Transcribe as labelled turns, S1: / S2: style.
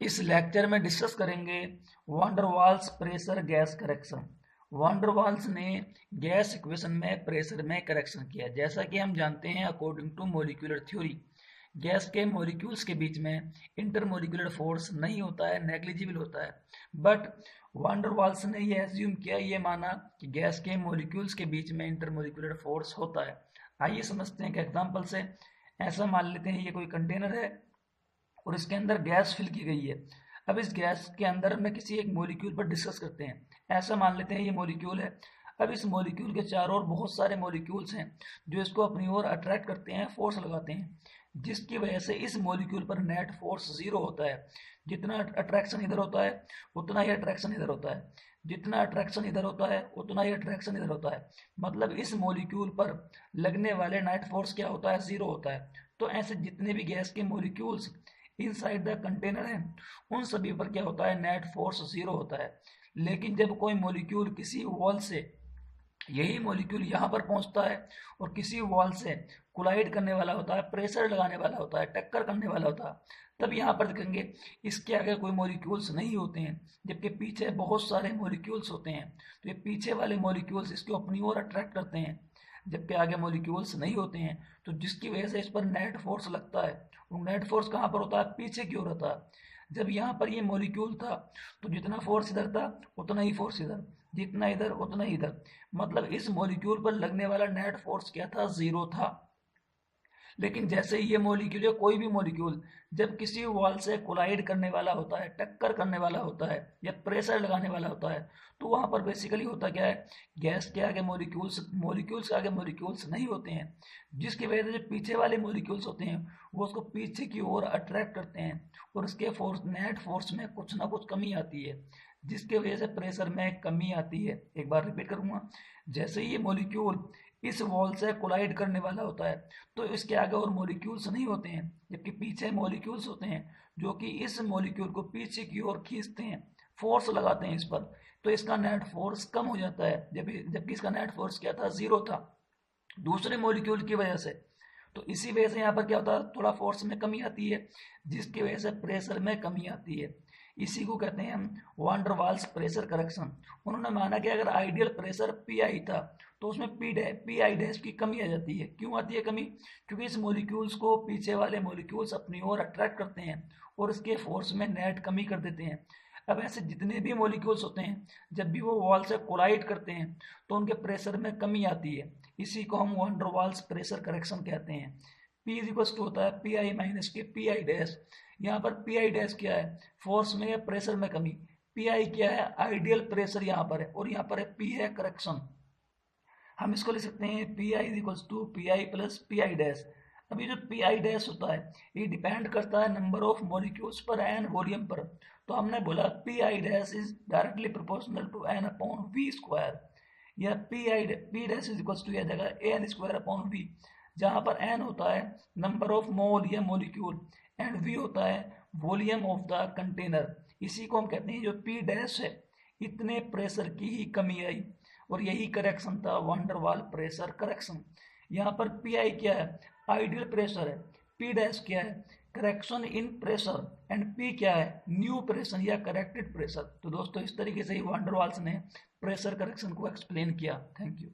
S1: इस लेक्चर में डिस्कस करेंगे van der Waals pressure gas correction. Van der Waals ने गैस इक्वेशन में प्रेशर में करेक्शन किया। जैसा कि हम जानते हैं, according to molecular theory, gas के मॉलिक्यूल्स के बीच में इंटरमॉलिक्यूलर फोर्स नहीं होता है, नेग्लिजिबल होता है। बट वांडर वाल्स ने ये एज्यूम किया, ये माना कि गैस के मॉलिक्यूल्स के बीच में इंटरमॉलिक्यूलर फोर्स होता है। आइए समझते हैं कि एग्जाम्पल से। ऐसा मान लेते हैं ये कोई कंटेनर है और इसके अंदर गैस फिल की गई है। अब इस गैस के अंदर में किसी एक मॉलिक्यूल पर डिस्कस करते हैं। ऐसा मान लेते हैं ये मॉलिक्यूल है। अब इस मॉलिक्यूल के चारों ओर बहुत सारे मॉलिक्यूल्स हैं जो इसको अपनी ओर अट्रैक्ट करते हैं, फोर्स लगाते हैं, जिसकी वजह से इस मॉलिक्यूल पर नेट फोर्स जीरो होता है। जितना अट्रैक्शन इधर होता है उतना ही अट्रैक्शन इधर होता है, जितना अट्रैक्शन इधर होता है उतना ही अट्रैक्शन इधर होता है। मतलब इस मॉलिक्यूल पर लगने वाले नेट फोर्स क्या होता है, जीरो होता है। तो ऐसे जितने भी गैस के मॉलिक्यूल्स इनसाइड द कंटेनर है, उन सभी पर क्या होता है, नेट फोर्स जीरो होता है। लेकिन जब कोई मॉलिक्यूल किसी वॉल से, यही मॉलिक्यूल यहाँ पर पहुंचता है और किसी वॉल से कोलाइड करने वाला होता है, प्रेशर लगाने वाला होता है, टक्कर करने वाला होता है, तब यहाँ पर देखेंगे इसके आगे कोई मॉलिक्यूल्स नहीं होते हैं, जबकि पीछे बहुत सारे मॉलिक्यूल्स होते हैं। तो ये पीछे वाले मॉलिक्यूल्स इसको अपनी ओर अट्रैक्ट करते हैं, जबकि आगे मॉलिक्यूल्स नहीं होते हैं। तो जिसकी वजह से इस पर नेट फोर्स लगता है। वो नेट फोर्स कहाँ पर होता है, पीछे की ओर होता है। जब यहाँ पर ये मॉलिक्यूल था तो जितना फोर्स इधर था उतना ही फोर्स इधर, जितना इधर उतना ही इधर। मतलब इस मॉलिक्यूल पर लगने वाला नेट फोर्स क्या था, जीरो था। लेकिन जैसे ही ये मॉलिक्यूल या कोई भी मॉलिक्यूल जब किसी वॉल से कोलाइड करने वाला होता है, टक्कर करने वाला होता है या प्रेशर लगाने वाला होता है, तो वहां पर बेसिकली होता क्या है, गैस के आगे मॉलिक्यूल्स मॉलिक्यूल्स के आगे मॉलिक्यूल्स नहीं होते हैं, जिसकी वजह से जो पीछे वाले मॉलिक्यूल्स होते हैं वो उसको पीछे की ओर अट्रैक्ट करते हैं और उसके फोर्स, नेट फोर्स में कुछ ना कुछ कमी आती है, जिसके वजह से प्रेशर में कमी आती है। एक बार रिपीट करूंगा, जैसे ही ये मॉलिक्यूल इस वॉल से कोलाइड करने वाला होता है तो इसके आगे और मॉलिक्यूल्स नहीं होते हैं, जबकि पीछे मॉलिक्यूल्स होते हैं जो कि इस मॉलिक्यूल को पीछे की ओर खींचते हैं, फोर्स लगाते हैं इस पर। तो इसका नेट फोर्स कम हो जाता है, जबकि इसका नेट फोर्स क्या था, जीरो था, दूसरे मॉलिक्यूल की वजह से। तो इसी वजह से यहाँ पर क्या होता है, थोड़ा फोर्स में कमी आती है, जिसकी वजह से प्रेशर में कमी आती है। इसी को कहते हैं हम वांडर वाल्स प्रेशर करेक्शन। उन्होंने माना कि अगर आइडियल प्रेशर पी आई था तो उसमें पी आई डैश की कमी आ जाती है। क्यों आती है कमी, क्योंकि इस मॉलिक्यूल्स को पीछे वाले मॉलिक्यूल्स अपनी ओर अट्रैक्ट करते हैं और इसके फोर्स में नेट कमी कर देते हैं। अब ऐसे जितने भी मॉलिक्यूल्स होते हैं जब भी वो वॉल से कोलाइड करते हैं तो उनके प्रेशर में कमी आती है। इसी को हम वांडर वाल्स प्रेशर करेक्शन कहते हैं। P इज इक्वल टू होता है पी आई माइनस के पी आई डैश। यहाँ पर पी आई डैश क्या है, फोर्स में या प्रेशर में कमी। पी आई क्या है, आइडियल प्रेशर यहाँ पर है, और यहाँ पर है पी है करेक्शन। हम इसको लिख सकते हैं P I is equal to P I plus P I dash. अभी जो पी आई डैश होता है ये डिपेंड करता है नंबर ऑफ मॉलिक्यूल्स पर एन वॉल्यूम पर। तो हमने बोला P I dash is directly proportional to n upon V square, या P dash is equal to यह जगह एन स्क्वायर अपॉन वी, जहाँ पर एन होता है नंबर ऑफ मोल या मॉलिक्यूल एंड वी होता है वॉल्यूम ऑफ द कंटेनर। इसी को हम कहते हैं जो पी डैश है, इतने प्रेशर की ही कमी आई, और यही करेक्शन था वांडर वाल प्रेशर करेक्शन। यहाँ पर पी आई क्या है, आइडियल प्रेशर है, पी डैश क्या है, correction in pressure, and P क्या है, न्यू प्रेशर या करेक्टेड प्रेशर। तो दोस्तों इस तरीके से ही वांडर वाल्स ने प्रेशर करेक्शन को एक्सप्लेन किया। Thank you.